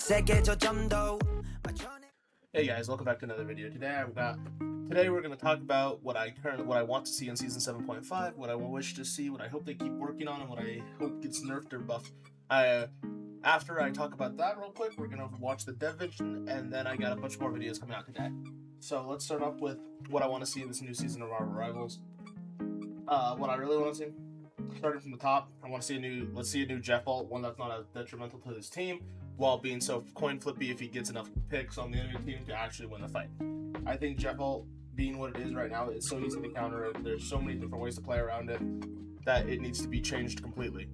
Hey guys, welcome back to another video. Today we're going to talk about what I want to see in season 7.5, what I wish to see, what I hope they keep working on, and what I hope gets nerfed or buffed. After I talk about that real quick, we're going to watch the dev vision, and then I got a bunch more videos coming out today. So let's start off with what I want to see in this new season of Marvel Rivals. What I really want to see, starting from the top, I want to see let's see a new Jeff ult, one that's not as detrimental to this team, while being so coin flippy if he gets enough picks on the enemy team to actually win the fight. I think Jeff ult, being what it is right now, it's so easy to counter it. There's so many different ways to play around it that it needs to be changed completely.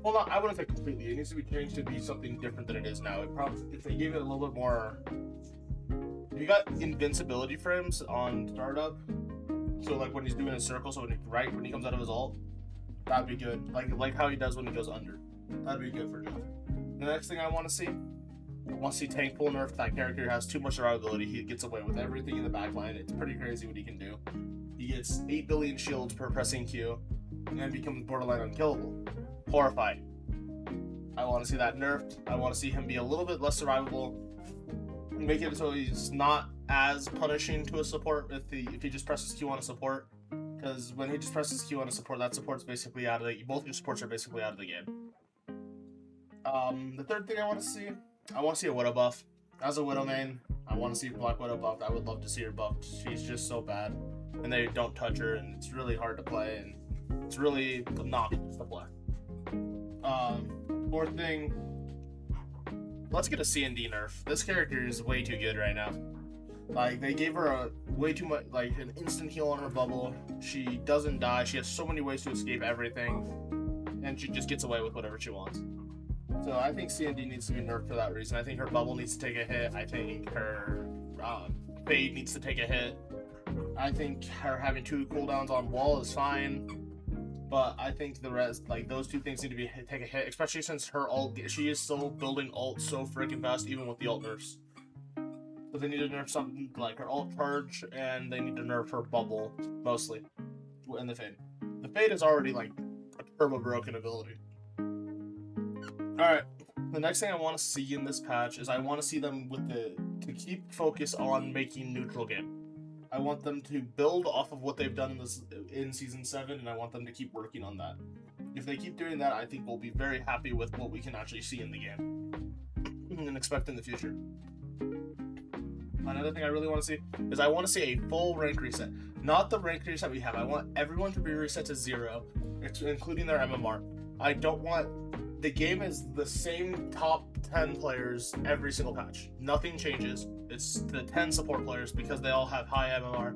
Well, I wouldn't say completely. It needs to be changed to be something different than it is now. If they gave it a little bit more. If you got invincibility frames on startup, so like when he's doing a circle, so when he comes out of his ult, that'd be good. Like how he does when he goes under. That'd be good for Jeff. The next thing I want to see tank pool nerf. That character has too much survivability. He gets away with everything in the backline. It's pretty crazy what he can do. He gets 8 billion shields per pressing Q and becomes borderline unkillable. Horrified. I want to see that nerfed. I want to see him be a little bit less survivable. Make it so he's not as punishing to a support if he just presses Q on a support. Because when he just presses Q on a support, that support's basically out of the game. Both your supports are basically out of the game. The third thing I want to see a Widow buff. As a Widow main, I want to see Black Widow buffed. I would love to see her buffed. She's just so bad. And they don't touch her, and it's really hard to play, and it's really obnoxious to play. Fourth thing, let's get a C&D nerf. This character is way too good right now. Like, they gave her a way too much, like, an instant heal on her bubble. She doesn't die. She has so many ways to escape everything, and she just gets away with whatever she wants. So I think C&D needs to be nerfed for that reason. I think her bubble needs to take a hit. I think her fade needs to take a hit. I think her having 2 cooldowns on wall is fine. But I think the rest, like, those 2 things need to take a hit, especially since her ult, she is still building ult so freaking fast, even with the ult nerfs. So they need to nerf something like her ult charge, and they need to nerf her bubble, mostly, and the fade. The fade is already, like, a turbo broken ability. Alright, the next thing I want to see in this patch is I want to see them to keep focus on making neutral game. I want them to build off of what they've done in Season 7, and I want them to keep working on that. If they keep doing that, I think we'll be very happy with what we can actually see in the game and expect in the future. Another thing I really want to see is I want to see a full rank reset. Not the rank reset we have. I want everyone to be reset to 0, including their MMR. I don't want... The game is the same top 10 players every single patch. Nothing changes. It's the 10 support players because they all have high MMR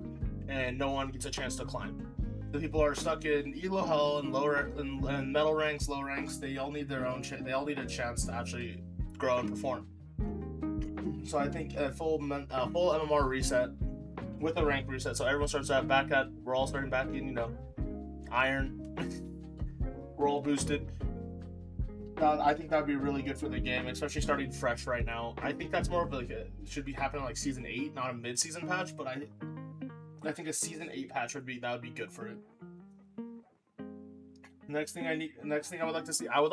and no one gets a chance to climb. The people are stuck in Elo Hell and and metal ranks, low ranks. They all need their own. They all need a chance to actually grow and perform. So I think a full MMR reset with a rank reset. So everyone starts out back at. We're all starting back in, iron. We're all boosted. I think that would be really good for the game, especially starting fresh right now. I think that's more of like should be happening like Season 8, not a mid-season patch, but I think a Season 8 patch would be good for it. Next thing I would like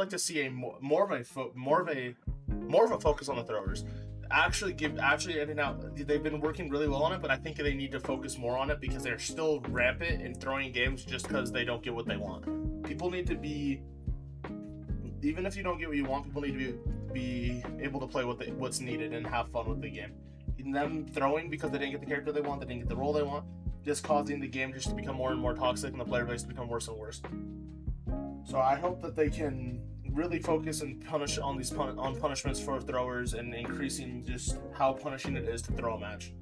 to see a more of a focus on the throwers. Actually, they've been working really well on it, but I think they need to focus more on it because they're still rampant in throwing games just because they don't get what they want. People need to be. Even if you don't get what you want, people need to be able to play what's needed and have fun with the game. And them throwing because they didn't get the character they want, they didn't get the role they want, just causing the game just to become more and more toxic and the player base to become worse and worse. So I hope that they can really focus and punish on these punishments for throwers and increasing just how punishing it is to throw a match.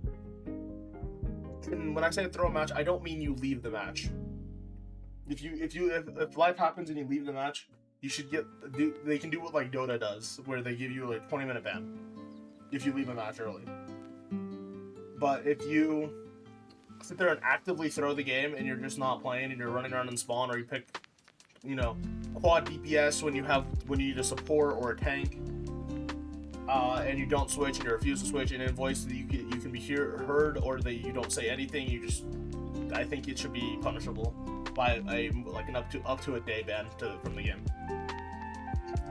And when I say throw a match, I don't mean you leave the match. If life happens and you leave the match, you should they can do what like Dota does, where they give you like 20-minute ban if you leave a match early. But if you sit there and actively throw the game and you're just not playing and you're running around in spawn, or you pick, quad DPS when you need a support or a tank, and you don't switch and you refuse to switch, and in voice you can be heard, or that you don't say anything, I think it should be punishable by up to a day ban from the game.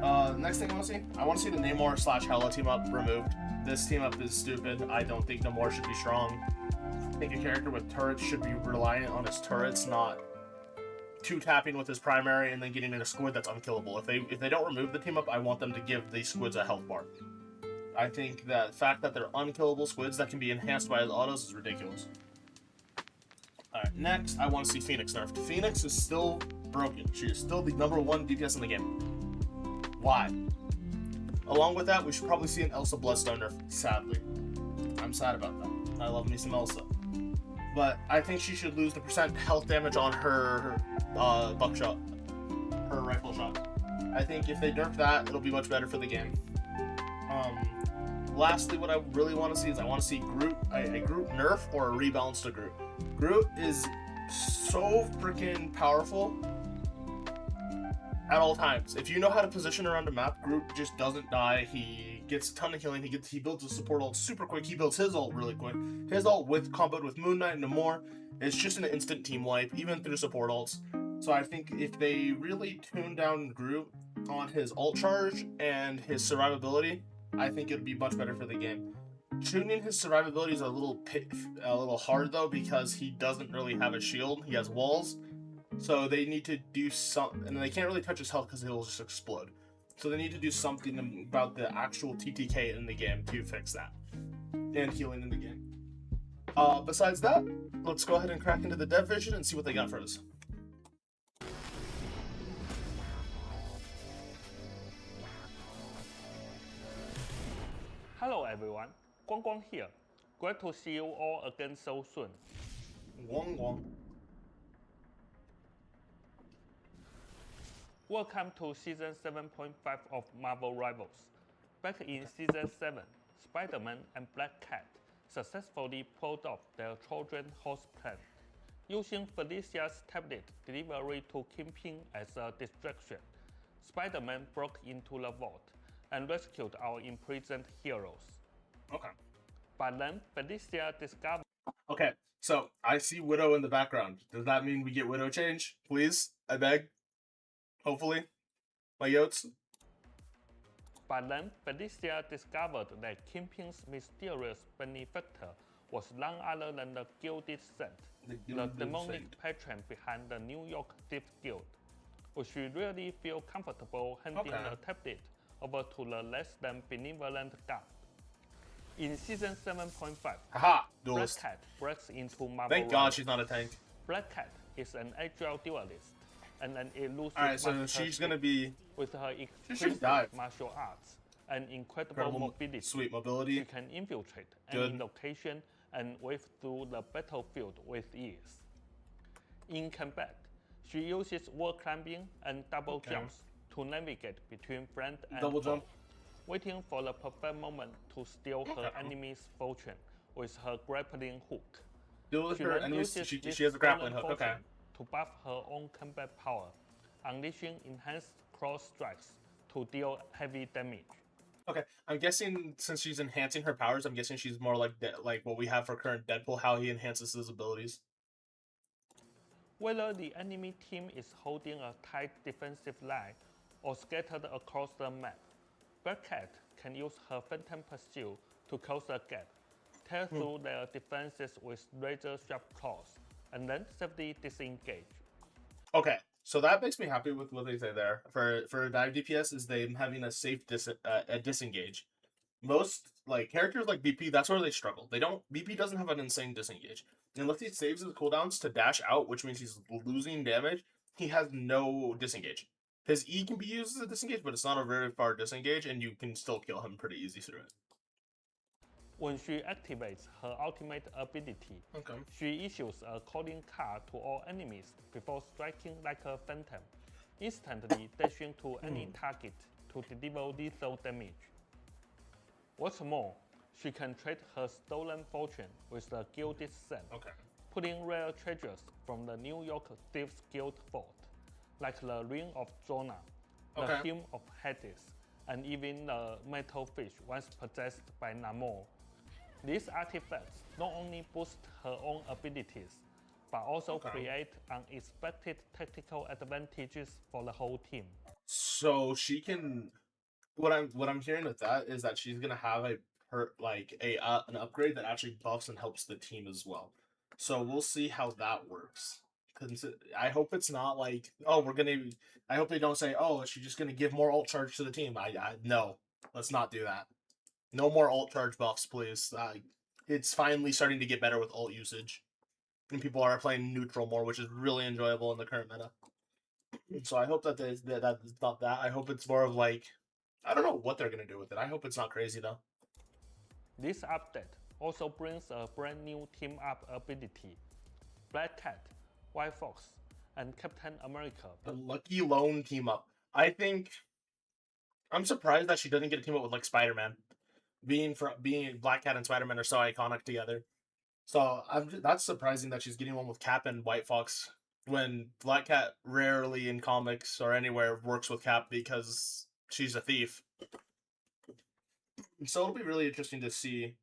Next thing I want to see the Namor / Hela team up removed. This team up is stupid. I don't think Namor should be strong. I think a character with turrets should be reliant on his turrets, not two-tapping with his primary and then getting in a squid that's unkillable. If they don't remove the team up, I want them to give these squids a health bar. I think that the fact that they're unkillable squids that can be enhanced by his autos is ridiculous. Alright, next, I want to see Phoenix nerfed. Phoenix is still broken. She is still the #1 DPS in the game. Why? Along with that, we should probably see an Elsa Bloodstone nerf, sadly. I'm sad about that. I love me some Elsa. But I think she should lose the % health damage on her buckshot, her rifle shot. I think if they nerf that, it'll be much better for the game. Lastly, what I really want to see is I want to see Groot, a Groot nerf or a rebalance to Groot. Groot is so freaking powerful at all times. If you know how to position around a map, Groot just doesn't die. He gets a ton of healing. He builds a support ult super quick. He builds his ult really quick. His ult with comboed with Moon Knight and Namor, it's just an instant team wipe, even through support ults. So I think if they really tune down Groot on his ult charge and his survivability, I think it'd be much better for the game. Tuning his survivability is a little hard though, because he doesn't really have a shield. He has walls. So they need to do something, and they can't really touch his health because he'll just explode. So they need to do something about the actual TTK in the game to fix that, and healing in the game. Besides that, let's go ahead and crack into the dev vision and see what they got for us. Hello everyone, Guang Guang here. Great to see you all again so soon. Wong Wong. Welcome to Season 7.5 of Marvel Rivals. Back in Season 7, Spider-Man and Black Cat successfully pulled off their Trojan horse plan, using Felicia's tablet delivery to Kingpin as a distraction. Spider-Man broke into the vault and rescued our imprisoned heroes. Okay. But then Felicia discovered... Okay, so I see Widow in the background. Does that mean we get Widow change? Please? I beg? Hopefully? My yotes? But then Felicia discovered that Kingpin's mysterious benefactor was none other than the Gilded Saint, the demonic patron behind the New York Thieves Guild. Would she really feel comfortable handing the tablet over to the less than benevolent god? In Season 7.5, Black Cat breaks into Marvel. Thank God she's not a tank. Black Cat is an agile duelist and an elusive so she's gonna be with her exquisite martial arts and incredible mobility. Sweet mobility. She can infiltrate any location and wave through the battlefield with ease. In combat, she uses wall climbing and double jumps to navigate between friend and foe, waiting for the perfect moment to steal her enemy's fortune with her grappling hook. She has a grappling hook, to buff her own combat power, unleashing enhanced cross strikes to deal heavy damage. Okay, I'm guessing since she's enhancing her powers, I'm guessing she's more like what we have for current Deadpool, how he enhances his abilities. Whether the enemy team is holding a tight defensive line or scattered across the map, Black Cat can use her Phantom Pursuit to close the gap, tear through their defenses with razor-sharp claws, and then safely disengage. Okay, so that makes me happy with what they say there. For dive DPS is them having a safe disengage. Most characters like BP, that's where they struggle. BP doesn't have an insane disengage. Unless he saves his cooldowns to dash out, which means he's losing damage, he has no disengage. His E can be used as a disengage, but it's not a very far disengage, and you can still kill him pretty easy through it. When she activates her ultimate ability, she issues a calling card to all enemies before striking like a phantom, instantly dashing to any target to deliver lethal damage. What's more, she can trade her stolen fortune with the Gilded Saint, pulling rare treasures from the New York Thieves Guild vault, like the Ring of Jonah, the Hymn of Hades, and even the metal fish once possessed by Namor. These artifacts not only boost her own abilities, but also create unexpected tactical advantages for the whole team. So she can. What I'm hearing with that is that she's gonna have an upgrade that actually buffs and helps the team as well. So we'll see how that works. I hope it's not like, oh, we're gonna. I hope they don't say, oh, she's just gonna give more ult charge to the team. No, let's not do that. No more ult charge buffs, please. It's finally starting to get better with ult usage, and people are playing neutral more, which is really enjoyable in the current meta. So I hope that's not that. I hope it's more of like, I don't know what they're gonna do with it. I hope it's not crazy though. This update also brings a brand new team-up ability. Black Cat, White Fox, and Captain America. The Lucky Lone team up. I think I'm surprised that she doesn't get a team up with like Spider-Man. Being Black Cat and Spider-Man are so iconic together. So that's surprising that she's getting one with Cap and White Fox when Black Cat rarely in comics or anywhere works with Cap because she's a thief. So it'll be really interesting to see.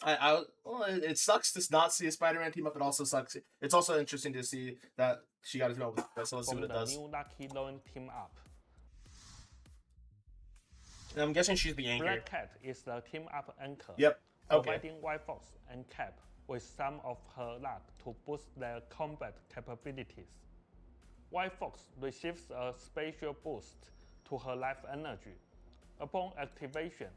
It sucks to not see a Spider-Man team up. It also sucks. It's also interesting to see that she got to team up with that. So let's see what it does. New Lucky Lone team up. I'm guessing she's the anchor. Black Cat is the team up anchor. Yep. Okay. Providing White Fox and Cap with some of her luck to boost their combat capabilities. White Fox receives a special boost to her life energy. Upon activation,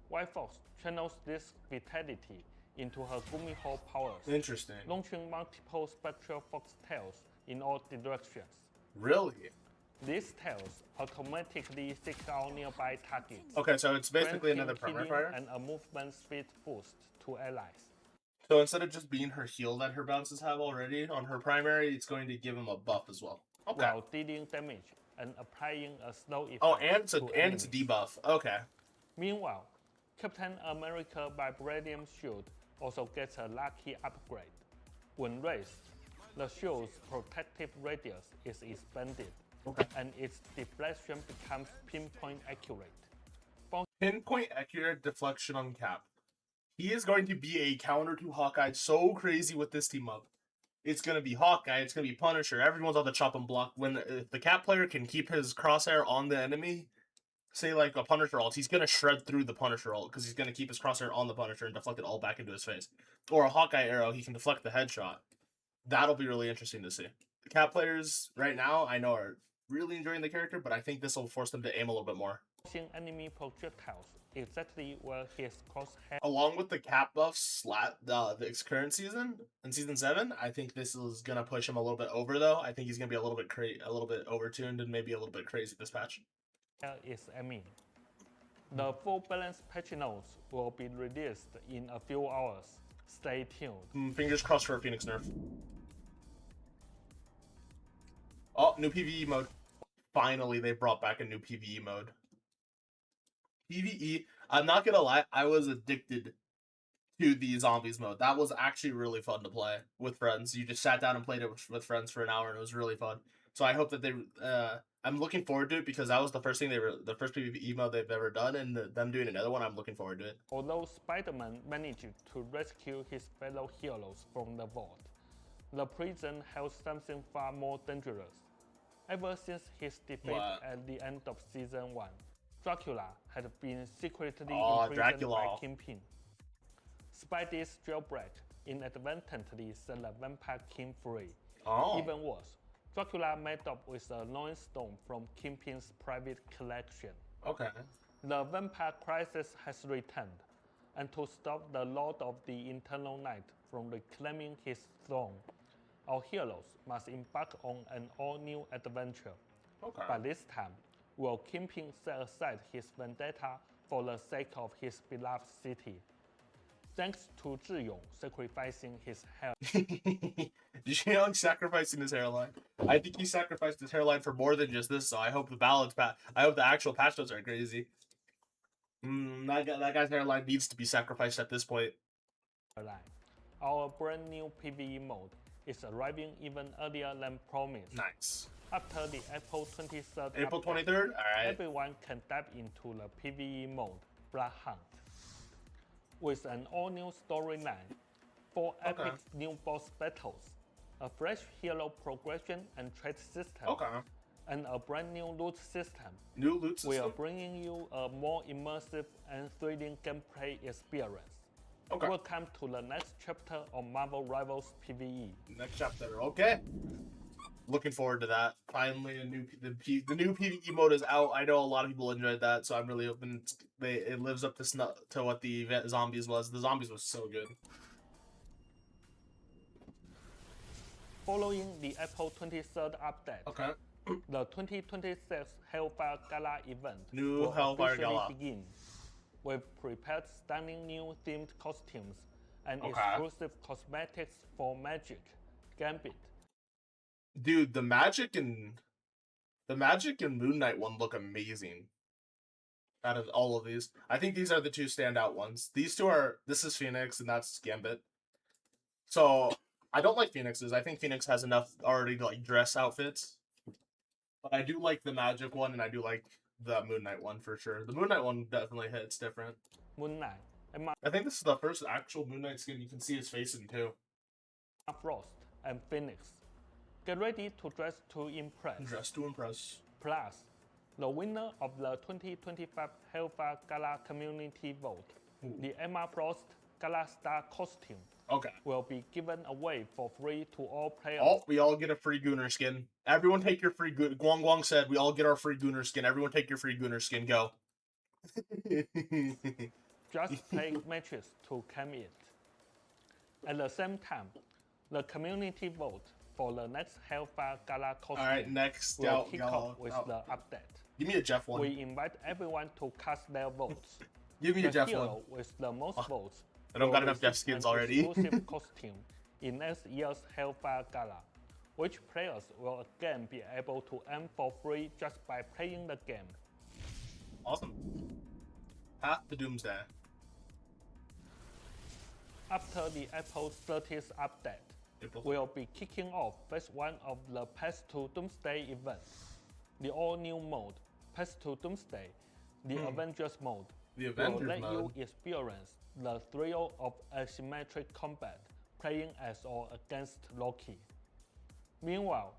White Fox channels this vitality into her Gumiho powers. Interesting. Launching multiple spectral fox tails in all directions. Really? These tails automatically seek out nearby targets. Okay, so it's basically another primary fire? And a movement speed boost to allies. So instead of just being her heal that her bounces have already on her primary, it's going to give him a buff as well. Okay. While dealing damage and applying a slow effect. Oh, and it's a debuff. Okay. Meanwhile, Captain America Vibranium Shield also gets a lucky upgrade. When raised, the shield's protective radius is expanded, and its deflection becomes pinpoint accurate. Pinpoint accurate deflection on Cap. He is going to be a counter to Hawkeye so crazy with this team up. It's going to be Hawkeye, it's going to be Punisher, everyone's on the chop and block. When the Cap player can keep his crosshair on the enemy, say like a Punisher ult, he's going to shred through the Punisher ult because he's going to keep his crosshair on the Punisher and deflect it all back into his face. Or a Hawkeye arrow, he can deflect the headshot. That'll be really interesting to see. The Cap players right now, I know, are really enjoying the character, but I think this will force them to aim a little bit more. Enemy projectiles exactly where his crosshair. Along with the Cap buffs this current season, in season 7, I think this is gonna push him a little bit over though. I think he's gonna be a little bit overtuned and maybe a little bit crazy this patch. Is aiming. The full balance patch notes will be released in a few hours. Stay tuned. Fingers crossed for a Phoenix nerf. Oh, new PvE mode. Finally, they brought back a new PvE mode. PvE, I'm not gonna lie, I was addicted to the zombies mode. That was actually really fun to play with friends. You just sat down and played it with friends for an hour, and it was really fun. So I hope that I'm looking forward to it because that was the first PvE mode they've ever done, and them doing another one, I'm looking forward to it. Although Spider-Man managed to rescue his fellow heroes from the vault, the prison held something far more dangerous. Ever since his defeat at the end of season 1, Dracula had been secretly imprisoned by Kingpin. Spidey's jailbreak inadvertently set the Vampire King free. Even worse, Dracula met up with a Loin Stone from Kingpin's private collection. The Vampire Crisis has returned, and to stop the Lord of the Eternal Night from reclaiming his throne, our heroes must embark on an all-new adventure. By this time, will Kingpin set aside his vendetta for the sake of his beloved city? Thanks to Zhiyong sacrificing his hairline. Zhiyong sacrificing his hairline. I think he sacrificed his hairline for more than just this, so I hope I hope the actual patch notes are crazy. That guy's hairline needs to be sacrificed at this point. Our brand new PvE mode is arriving even earlier than promised. Nice. After the April 23rd April 23rd? Alright. Everyone can dive into the PvE mode, Blood Hunt. With an all-new storyline, 4 epic new boss battles, a fresh hero progression and trait system, and a brand new loot system. New loot system? We are bringing you a more immersive and thrilling gameplay experience. Okay. Welcome to the next chapter of Marvel Rivals PvE. Next chapter, okay. Looking forward to that. Finally, the new PvE mode is out. I know a lot of people enjoyed that, so I'm really hoping it lives up to what the event Zombies was. The Zombies was so good. Following the April 23rd update, okay, the 2026 Hellfire Gala event will Hellfire Gala begin. We've prepared stunning new themed costumes and exclusive cosmetics for Magic, Gambit. Dude, the Magic and Moon Knight one look amazing. Out of all of these, I think these are the two standout ones. These two are. This is Phoenix and that's Gambit. So I don't like Phoenix's. I think Phoenix has enough already like dress outfits. But I do like the Magic one and I do like the Moon Knight one for sure. The Moon Knight one definitely hits different. Moon Knight. I think this is the first actual Moon Knight skin you can see his face in too. Frost and Phoenix. Get ready to dress to impress. Dress to impress. Plus, the winner of the 2025 Hellfire Gala Community Vote, the Emma Frost Gala Star costume, will be given away for free to all players. Oh, we all get a free Gooner skin. Everyone take your free Gooner. Guang Guang said we all get our free Gooner skin. Everyone take your free Gooner skin. Go. Just play matches to claim it. At the same time, the community vote for the next Hellfire Gala costume will kick off with the update. Give me a Jeff one. We invite everyone to cast their votes. Give me a Jeff one. With the most votes. I don't got enough Jeff skins already. Exclusive costume in next year's Hellfire Gala, which players will again be able to earn for free just by playing the game. Awesome. Path to Doomsday. After the April 30th update, we'll be kicking off phase 1 of the Path to Doomsday event. The all-new mode, Path to Doomsday, the Avengers mode, will let you experience the thrill of asymmetric combat, playing as or against Loki. Meanwhile,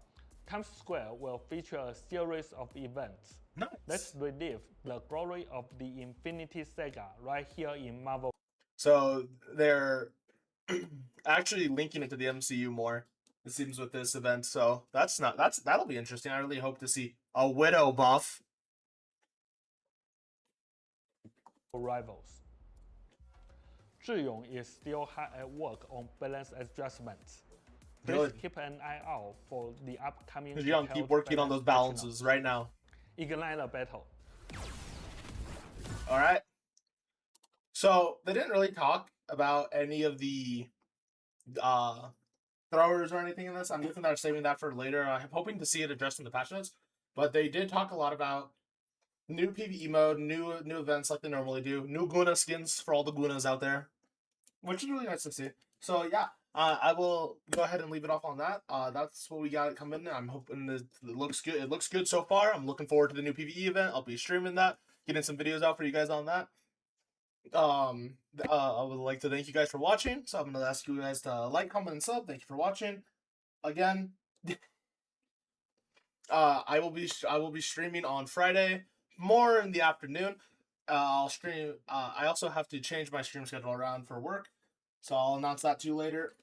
Times Square will feature a series of events. Nice. Let's relive the glory of the Infinity Saga right here in Marvel. So they're actually linking it to the MCU more, it seems, with this event. So that'll be interesting. I really hope to see a Widow buff. Rivals. Zhiyong is still hard at work on balance adjustments. Please keep an eye out for the upcoming. Zhiyong, keep working on those balances right now. Ignite the battle. All right. So they didn't really talk about any of the throwers or anything in this. I'm guessing they're saving that for later. I'm hoping to see it addressed in the patch notes. But they did talk a lot about new PvE mode, new events like they normally do, new Guna skins for all the Gunas out there, which is really nice to see. So yeah, I will go ahead and leave it off on that. That's what we got coming in. I'm hoping it looks good. It looks good so far. I'm looking forward to the new PvE event. I'll be streaming that, getting some videos out for you guys on that. I would like to thank you guys for watching. So I'm gonna ask you guys to like, comment, and sub. Thank you for watching. Again, I will be streaming on Friday, more in the afternoon. I'll stream. I also have to change my stream schedule around for work, so I'll announce that to you later.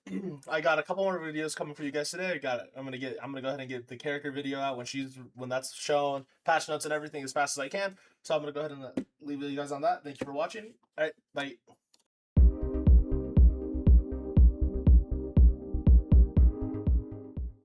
I got a couple more videos coming for you guys today. I'm gonna go ahead and get the character video out when that's shown, patch notes and everything as fast as I can. So I'm gonna go ahead and leave you guys on that. Thank you for watching. All right, bye.